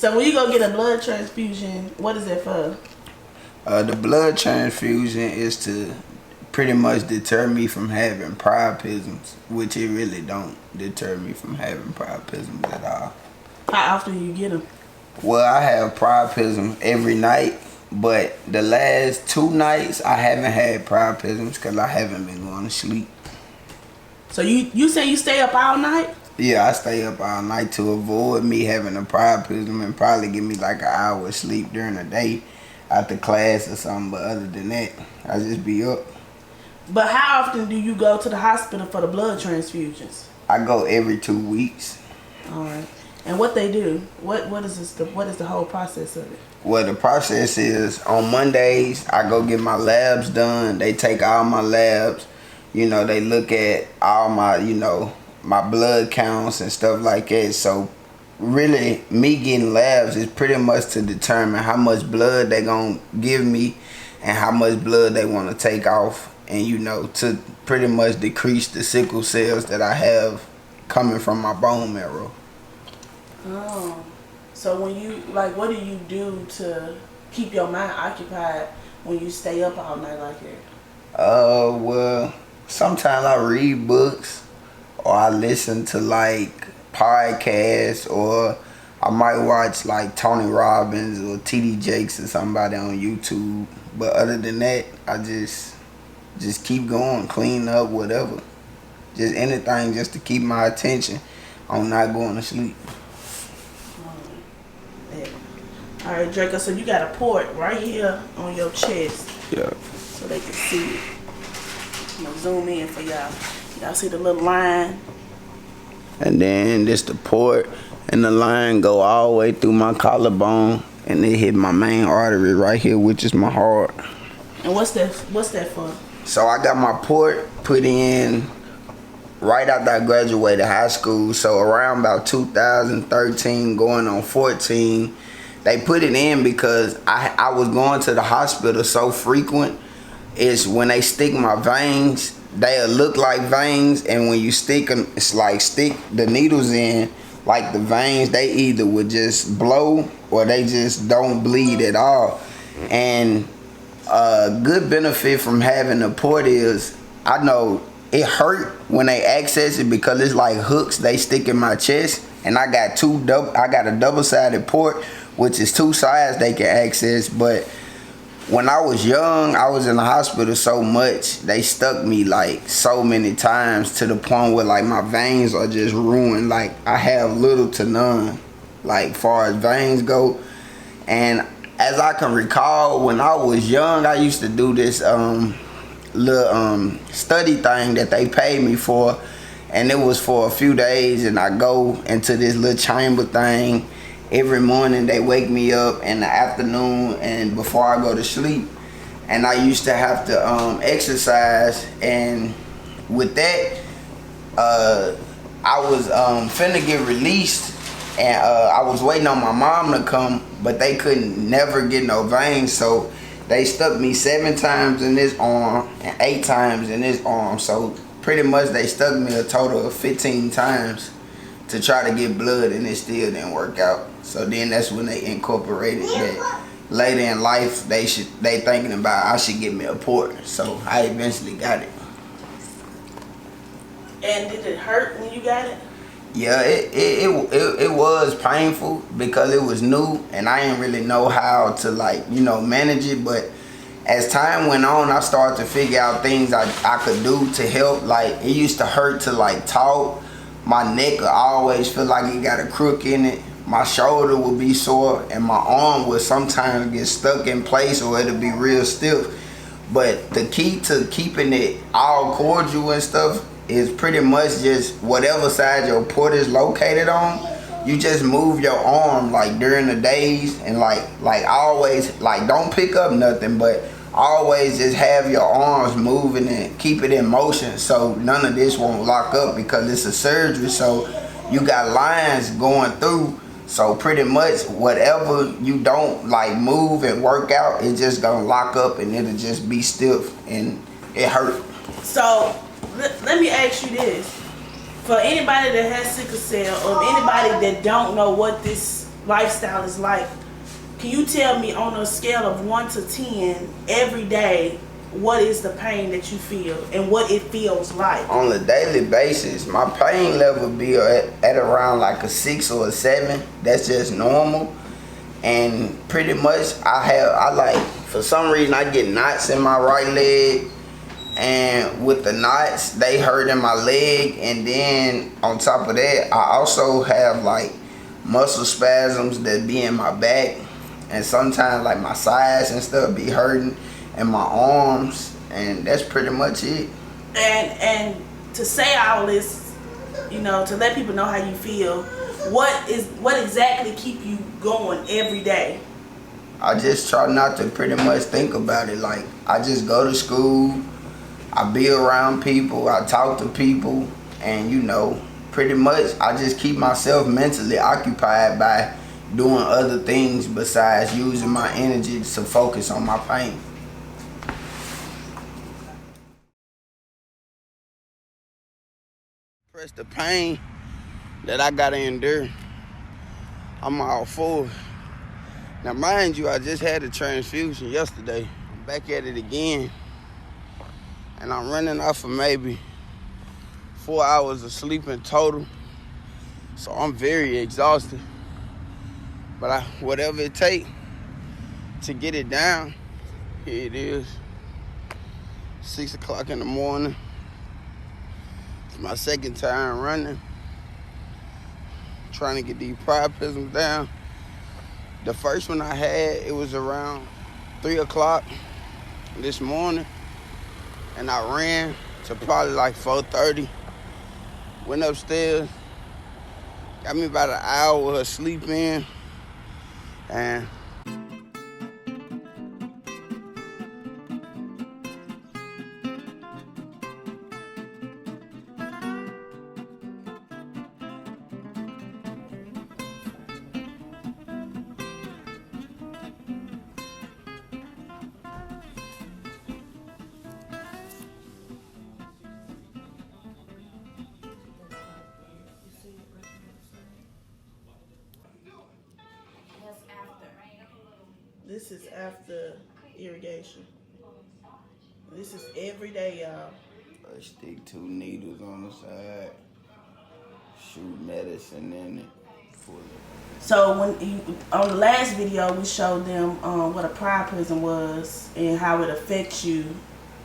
So when you go get a blood transfusion, what is it for? The blood transfusion is to pretty much deter me from having priapisms, which it really don't deter me from having priapisms at all. How often do you get them? Well, I have priapism every night, but the last 2 nights I haven't had priapisms because I haven't been going to sleep. So you say you stay up all night? Yeah, I stay up all night to avoid me having a priapism and probably give me like an hour of sleep during the day after class or something. But other than that, I just be up. But how often do you go to the hospital for the blood transfusions? I go every 2 weeks. All right. And what they do? What is the whole process of it? Well, the process is on Mondays I go get my labs done. They take all my labs. You know, they look at all my, my blood counts and stuff like that. So really me getting labs is pretty much to determine how much blood they gonna give me and how much blood they want to take off, and to pretty much decrease the sickle cells that I have coming from my bone marrow. Oh, so when you what do you do to keep your mind occupied when you stay up all night like that? Well, sometimes I read books, or I listen to podcasts, or I might watch Tony Robbins or TD Jakes or somebody on YouTube. But other than that, I just keep going, clean up, whatever. Just anything just to keep my attention on not going to sleep. All right, Draco, so you got a port right here on your chest. Yeah. So they can see it. I'm gonna zoom in for y'all. Y'all see the little line? And then this the port, and the line go all the way through my collarbone, and it hit my main artery right here, which is my heart. And what's that for? So I got my port put in right after I graduated high school. So around about 2013, going on 14, they put it in because I was going to the hospital so frequent. It's when they stick my veins, they'll look like veins, and when you stick them, it's stick the needles in, the veins, they either would just blow or they just don't bleed at all. And a good benefit from having a port is, I know it hurt when they access it because it's like hooks they stick in my chest, and I got a double-sided port, which is 2 sides they can access. But when I was young, I was in the hospital so much, they stuck me so many times to the point where my veins are just ruined. I have little to none, far as veins go. And as I can recall, when I was young, I used to do this little study thing that they paid me for, and it was for a few days, and I go into this little chamber thing. Every morning they wake me up in the afternoon and before I go to sleep, and I used to have to exercise. And with that, I was finna get released, and I was waiting on my mom to come, but they couldn't never get no veins, so they stuck me 7 times in this arm and 8 times in this arm. So pretty much they stuck me a total of 15 times to try to get blood, and it still didn't work out. So then that's when they incorporated that later in life they thinking about I should get me a port. So I eventually got it. And did it hurt when you got it? Yeah, it was painful because it was new and I didn't really know how to manage it. But as time went on, I started to figure out things I could do to help. It used to hurt to talk. My neck would always feel like it got a crook in it. My shoulder would be sore, and my arm would sometimes get stuck in place, or it'll be real stiff. But the key to keeping it all cordial and stuff is pretty much just whatever side your port is located on, you just move your arm during the days, and always don't pick up nothing, but always just have your arms moving and keep it in motion so none of this won't lock up, because it's a surgery, so you got lines going through. So pretty much whatever you don't move and work out, it's just gonna lock up and it'll just be stiff and it hurt. So let me ask you this. For anybody that has sickle cell, or anybody that don't know what this lifestyle is like. Can you tell me on a scale of 1 to 10 every day, what is the pain that you feel and what it feels like? On a daily basis, my pain level be at around like a 6 or a 7. That's just normal. And pretty much for some reason I get knots in my right leg, and with the knots they hurt in my leg, and then on top of that I also have like muscle spasms that be in my back, and sometimes like my sides and stuff be hurting, and my arms, and that's pretty much it. And to say all this, to let people know how you feel, what exactly keep you going every day? I just try not to pretty much think about it. Like, I just go to school, I be around people, I talk to people, and pretty much I just keep myself mentally occupied by doing other things besides using my energy to focus on my pain. Press the pain that I gotta endure, I'm all for it. Now mind you, I just had a transfusion yesterday. I'm back at it again, and I'm running off of maybe 4 hours of sleep in total. So I'm very exhausted. But whatever it takes to get it down, here it is. 6 o'clock in the morning. It's my second time running, trying to get these priapisms down. The first one I had, it was around 3 o'clock this morning, and I ran to probably like 4:30. Went upstairs, got me about an hour of sleep in, and this is after irrigation. This is every day, y'all. I stick 2 needles on the side, shoot medicine in it. So on the last video, we showed them what a priapism was and how it affects you.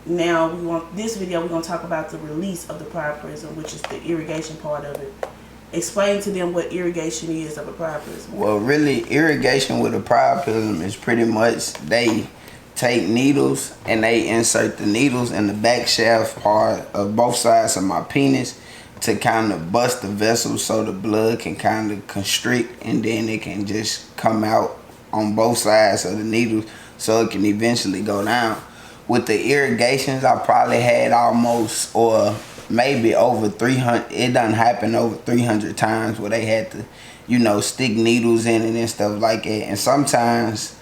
Now this video we're gonna talk about the release of the priapism, which is the irrigation part of it. Explain to them what irrigation is of a priapism. Well, really, irrigation with a priapism is pretty much they take needles and they insert the needles in the back shaft part of both sides of my penis to kind of bust the vessel so the blood can kind of constrict, and then it can just come out on both sides of the needles so it can eventually go down. With the irrigations, I probably had almost, or maybe over 300, it done happened over 300 times where they had to, stick needles in it and stuff like that. And sometimes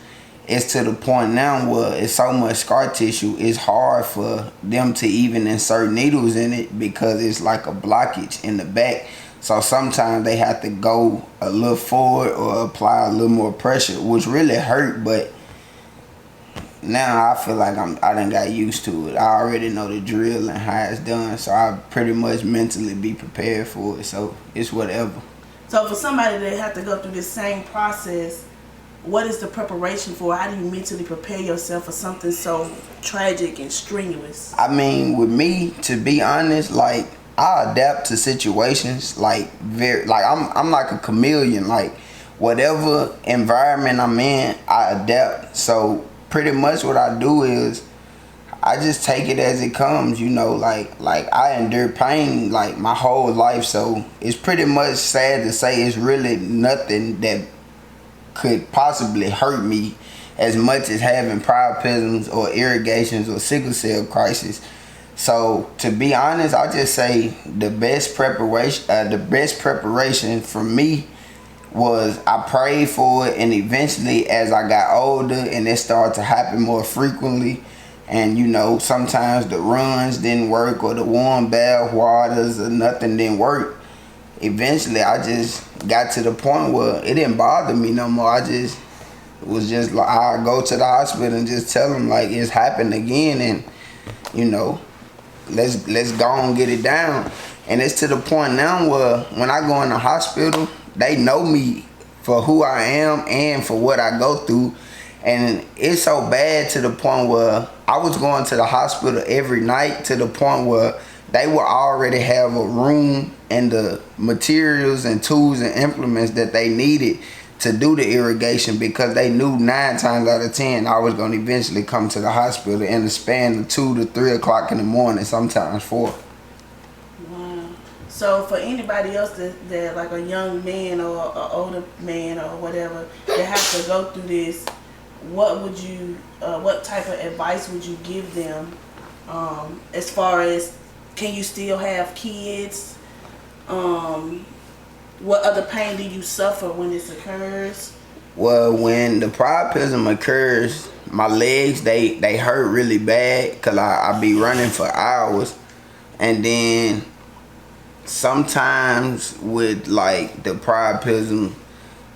it's to the point now where it's so much scar tissue, it's hard for them to even insert needles in it because it's like a blockage in the back. So sometimes they have to go a little forward or apply a little more pressure, which really hurt, but now I feel like I done got used to it. I already know the drill and how it's done, so I pretty much mentally be prepared for it, so it's whatever. So for somebody that have to go through this same process, what is the preparation for? How do you mentally prepare yourself for something so tragic and strenuous? I mean, with me, to be honest, like, I adapt to situations like I'm like a chameleon. Like, whatever environment I'm in, I adapt. So pretty much what I do is I just take it as it comes, like I endure pain like my whole life, so it's pretty much sad to say it's really nothing that could possibly hurt me as much as having priapisms or irrigations or sickle cell crisis. So to be honest, I just say the best preparation for me was I prayed for it, and eventually as I got older and it started to happen more frequently, and sometimes the runs didn't work or the warm bath waters or nothing didn't work, eventually I just got to the point where it didn't bother me no more. I just was just like, I go to the hospital and just tell them like it's happened again, and you know, let's go and get it down. And it's to the point now where when I go in the hospital, they know me for who I am and for what I go through. And it's so bad to the point where I was going to the hospital every night, to the point where they would already have a room and the materials and tools and implements that they needed to do the irrigation, because they knew 9 times out of 10 I was going to eventually come to the hospital in the span of 2 to 3 o'clock in the morning, sometimes 4. Wow. So for anybody else that like a young man or an older man or whatever that have to go through this, what would you, what type of advice would you give them, as far as, can you still have kids? What other pain do you suffer when this occurs? Well, when the priapism occurs, my legs, they hurt really bad, because I be running for hours. And then sometimes with like the priapism,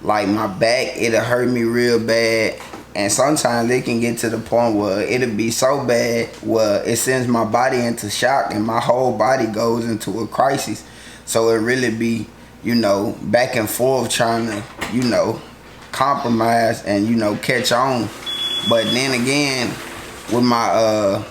like my back, it'll hurt me real bad. And sometimes it can get to the point where it'll be so bad where it sends my body into shock and my whole body goes into a crisis. So it really be, you know, back and forth trying to, you know, compromise and, you know, catch on. But then again, with my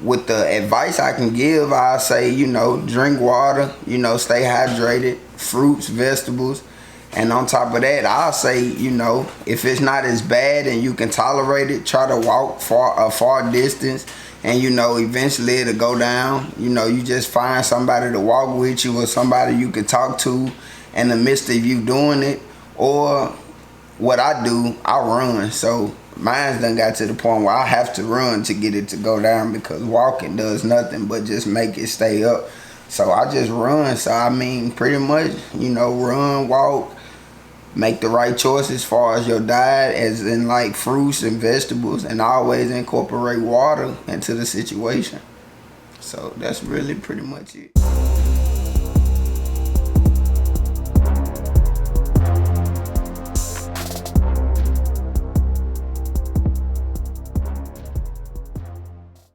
with the advice I can give, I say, you know, drink water, you know, stay hydrated, fruits, vegetables. And on top of that, I'll say, you know, if it's not as bad and you can tolerate it, try to walk a far distance, and, you know, eventually it'll go down. You know, you just find somebody to walk with you or somebody you can talk to in the midst of you doing it. Or what I do, I run. So mine's done got to the point where I have to run to get it to go down, because walking does nothing but just make it stay up. So I just run. So I mean, pretty much, you know, run, walk, make the right choices as far as your diet, as in like fruits and vegetables, and always incorporate water into the situation. So that's really pretty much it.